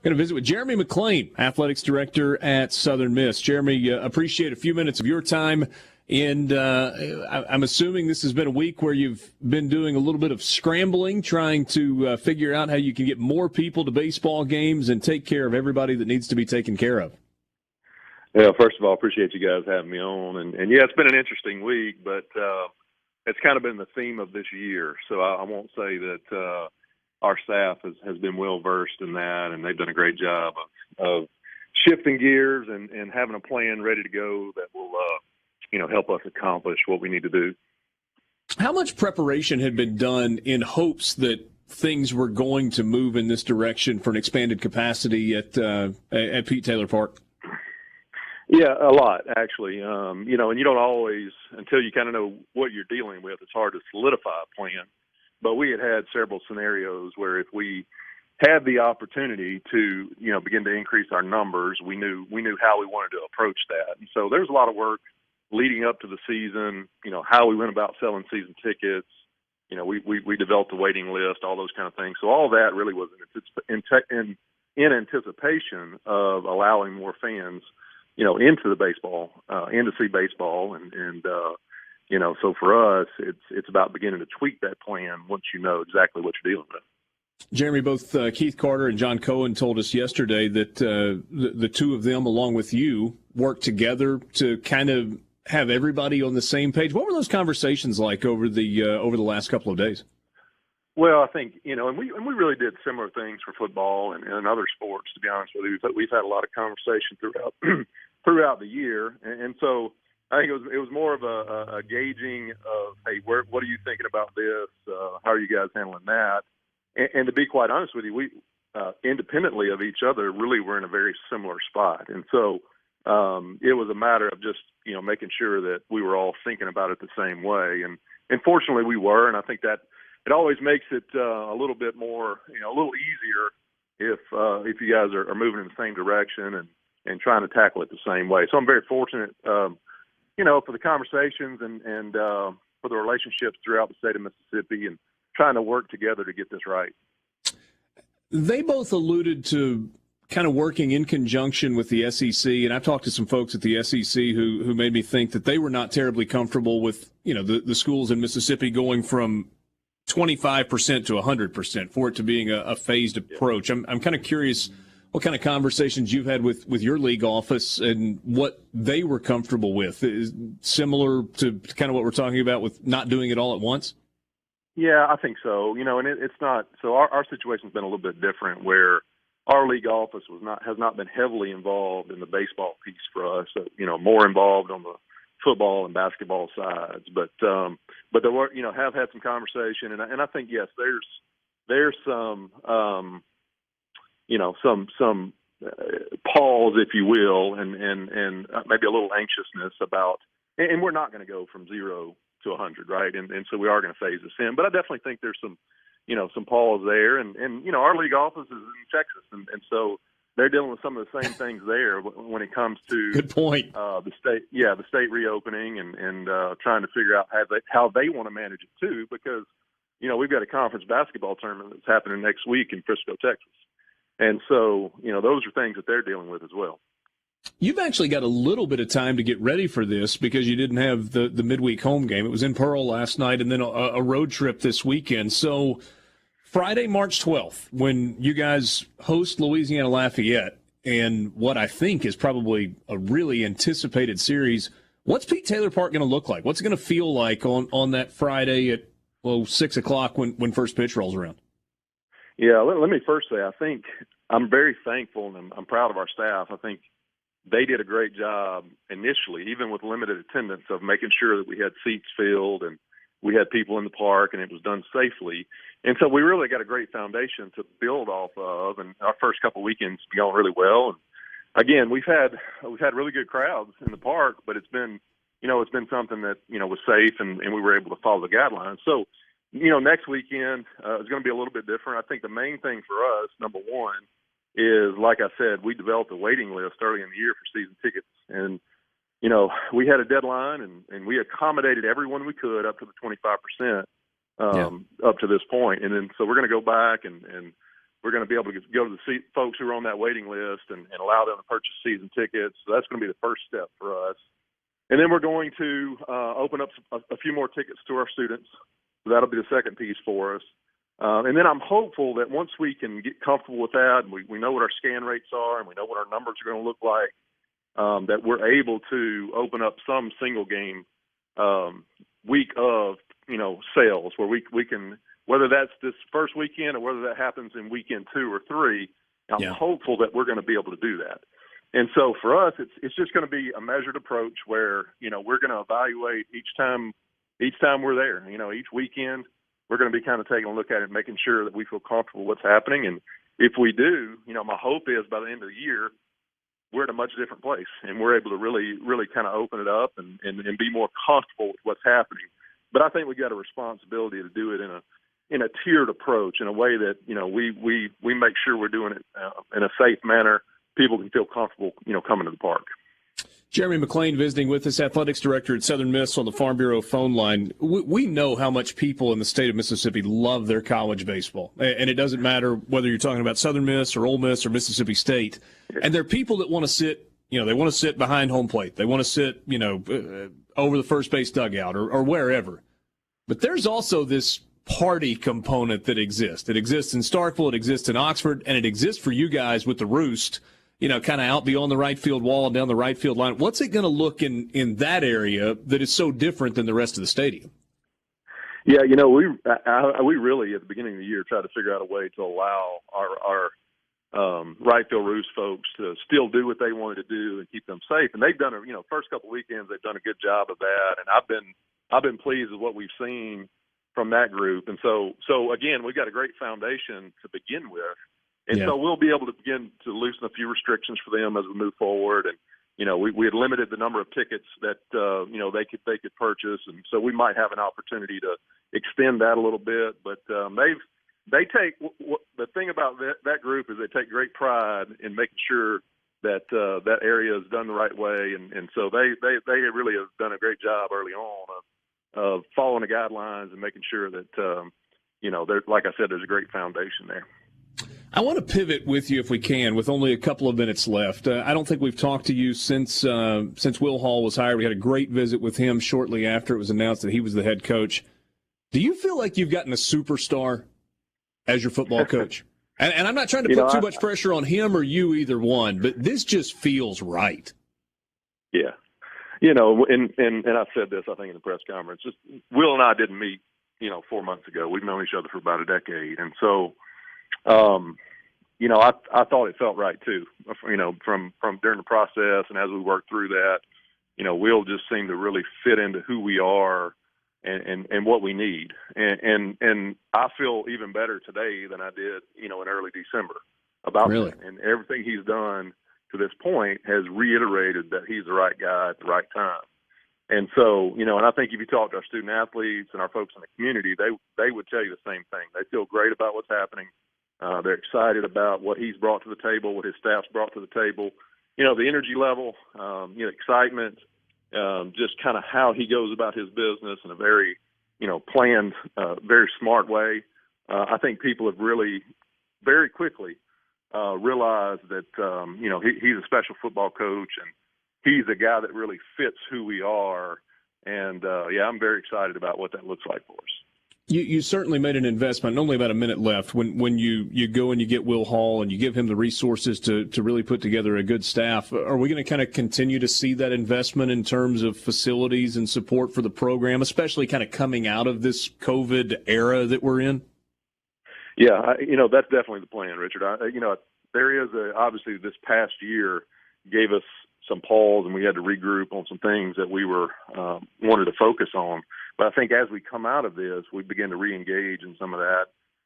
Going to visit with Jeremy McClain, Athletics Director at Southern Miss. Jeremy, appreciate a few minutes of your time. And I'm assuming this has been a week where you've been doing a little bit of scrambling, trying to figure out how you can get more people to baseball games and take care of everybody that needs to be taken care of. Yeah, first of all, appreciate you guys having me on. And yeah, it's been an interesting week, but it's kind of been the theme of this year. So I won't say that our staff has been well-versed in that, and they've done a great job of shifting gears and having a plan ready to go that will help us accomplish what we need to do. How much preparation had been done in hopes that things were going to move in this direction for an expanded capacity at Pete Taylor Park? Yeah, a lot, actually. And you don't always, until you kind of know what you're dealing with, it's hard to solidify a plan. But we had several scenarios where if we had the opportunity to, begin to increase our numbers, we knew how we wanted to approach that. And so there's a lot of work leading up to the season, how we went about selling season tickets. We developed a waiting list, all those kind of things. So all that really was in anticipation of allowing more fans, into the baseball, in to see baseball. So for us, it's about beginning to tweak that plan once you know exactly what you're dealing with. Jeremy, both Keith Carter and John Cohen told us yesterday that the two of them, along with you, worked together to kind of have everybody on the same page. What were those conversations like over the last couple of days? Well, I think, and we really did similar things for football and other sports, to be honest with you. We've had a lot of conversation throughout the year. And so I think it was more of a gauging of, hey, what are you thinking about this? How are you guys handling that? And to be quite honest with you, we independently of each other, really were in a very similar spot. And so it was a matter of just, making sure that we were all thinking about it the same way. And fortunately we were, and I think that it always makes it a little bit more, a little easier if you guys are moving in the same direction and trying to tackle it the same way. So I'm very fortunate, for the conversations and for the relationships throughout the state of Mississippi and trying to work together to get this right. They both alluded to kind of working in conjunction with the SEC, and I've talked to some folks at the SEC who made me think that they were not terribly comfortable with, the schools in Mississippi going from 25% to 100% for it to being a phased approach. I'm kind of curious what kind of conversations you've had with your league office and what they were comfortable with. Is similar to kind of what we're talking about with not doing it all at once? Yeah, I think so. And it's not – so our situation's been a little bit different where our league office has not been heavily involved in the baseball piece for us, more involved on the football and basketball sides. But there were, have had some conversation, and I think, yes, there's some some pause, if you will, and maybe a little anxiousness about, and we're not going to go from 0 to 100, right? And so we are going to phase this in, but I definitely think there's some pause there, and our league office is in Texas, and so they're dealing with some of the same things there when it comes to good point. The state reopening and trying to figure out how they want to manage it too, because we've got a conference basketball tournament that's happening next week in Frisco, Texas. And so, those are things that they're dealing with as well. You've actually got a little bit of time to get ready for this because you didn't have the midweek home game. It was in Pearl last night and then a road trip this weekend. So Friday, March 12th, when you guys host Louisiana Lafayette and what I think is probably a really anticipated series, what's Pete Taylor Park going to look like? What's it going to feel like on that Friday at 6 o'clock when first pitch rolls around? Yeah, let me first say I think I'm very thankful and I'm proud of our staff. I think they did a great job initially, even with limited attendance, of making sure that we had seats filled and we had people in the park and it was done safely. And so we really got a great foundation to build off of, and our first couple of weekends going really well. And again, we've had really good crowds in the park, but it's been something that, was safe and we were able to follow the guidelines. So, next weekend is going to be a little bit different. I think the main thing for us, number one, is, like I said, we developed a waiting list early in the year for season tickets. And, we had a deadline and we accommodated everyone we could up to the 25% up to this point. And then so we're going to go back and we're going to be able to go to the folks who are on that waiting list and allow them to purchase season tickets. So that's going to be the first step for us. And then we're going to open up a few more tickets to our students. So that'll be the second piece for us. And then I'm hopeful that once we can get comfortable with that, and we know what our scan rates are and we know what our numbers are going to look like, that we're able to open up some single game week of, sales where we can, whether that's this first weekend or whether that happens in weekend 2 or 3, I'm hopeful that we're going to be able to do that. And so for us, it's just going to be a measured approach where, we're going to evaluate each time we're there. Each weekend we're going to be kind of taking a look at it and making sure that we feel comfortable with what's happening. And if we do, my hope is by the end of the year, we're in a much different place and we're able to really, really kind of open it up and be more comfortable with what's happening. But I think we got a responsibility to do it in a tiered approach, in a way that, we make sure we're doing it in a safe manner. People can feel comfortable, coming to the park. Jeremy McClain visiting with us, athletics director at Southern Miss on the Farm Bureau phone line. We know how much people in the state of Mississippi love their college baseball. And it doesn't matter whether you're talking about Southern Miss or Ole Miss or Mississippi State. And there are people that want to sit, they want to sit behind home plate. They want to sit, over the first base dugout or wherever. But there's also this party component that exists. It exists in Starkville, it exists in Oxford, and it exists for you guys with the Roost, kind of out beyond the right field wall and down the right field line. What's it going to look in that area that is so different than the rest of the stadium? Yeah, we really at the beginning of the year tried to figure out a way to allow our right field Roost folks to still do what they wanted to do and keep them safe. And they've done first couple weekends they've done a good job of that. And I've been pleased with what we've seen from that group. And so again, we've got a great foundation to begin with. And so we'll be able to begin to loosen a few restrictions for them as we move forward. And, we had limited the number of tickets that, they could purchase. And so we might have an opportunity to extend that a little bit. But they take the thing about that group is they take great pride in making sure that that area is done the right way. And so they really have done a great job early on of following the guidelines and making sure that, like I said, there's a great foundation there. I want to pivot with you if we can, with only a couple of minutes left. I don't think we've talked to you since Will Hall was hired. We had a great visit with him shortly after it was announced that he was the head coach. Do you feel like you've gotten a superstar as your football coach? And I'm not trying to put too much pressure on him or you, either one, but this just feels right. Yeah. And I said this, I think, in the press conference. Just Will and I didn't meet, 4 months ago. We've known each other for about a decade. And so, I thought it felt right too, from during the process. And as we worked through that, Will just seemed to really fit into who we are and what we need. And I feel even better today than I did, in early December about that. And everything he's done to this point has reiterated that he's the right guy at the right time. And so, and I think if you talk to our student athletes and our folks in the community, they would tell you the same thing. They feel great about what's happening. They're excited about what he's brought to the table, what his staff's brought to the table. The energy level, excitement, just kind of how he goes about his business in a very, planned, very smart way. I think people have really very quickly realized that, he's a special football coach and he's a guy that really fits who we are. And, I'm very excited about what that looks like for us. You certainly made an investment, only about a minute left, when you go and you get Will Hall and you give him the resources to really put together a good staff. Are we going to kind of continue to see that investment in terms of facilities and support for the program, especially kind of coming out of this COVID era that we're in? Yeah, that's definitely the plan, Richard. There is obviously this past year gave us some pause and we had to regroup on some things that we were wanted to focus on. But I think as we come out of this, we begin to re-engage in some of that.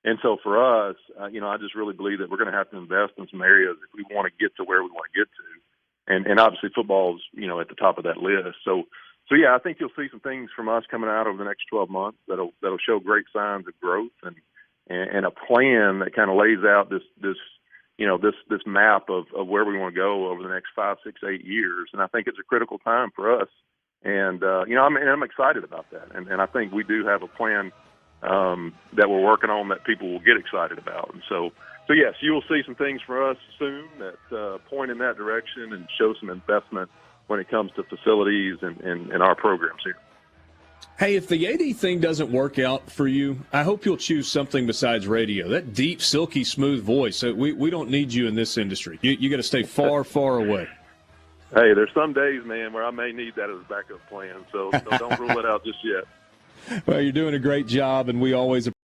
And so for us, I just really believe that we're going to have to invest in some areas if we want to get to where we want to get to. And obviously football is, at the top of that list. So yeah, I think you'll see some things from us coming out over the next 12 months that'll show great signs of growth and a plan that kind of lays out this map of where we want to go over the next 5, 6, 8 years. And I think it's a critical time for us. And, I'm excited about that. And I think we do have a plan that we're working on that people will get excited about. And so yes, you will see some things from us soon that point in that direction and show some investment when it comes to facilities and our programs here. Hey, if the AD thing doesn't work out for you, I hope you'll choose something besides radio. That deep, silky, smooth voice, we don't need you in this industry. You got to stay far, far away. Hey, there's some days, man, where I may need that as a backup plan, so don't rule it out just yet. Well, you're doing a great job, and we always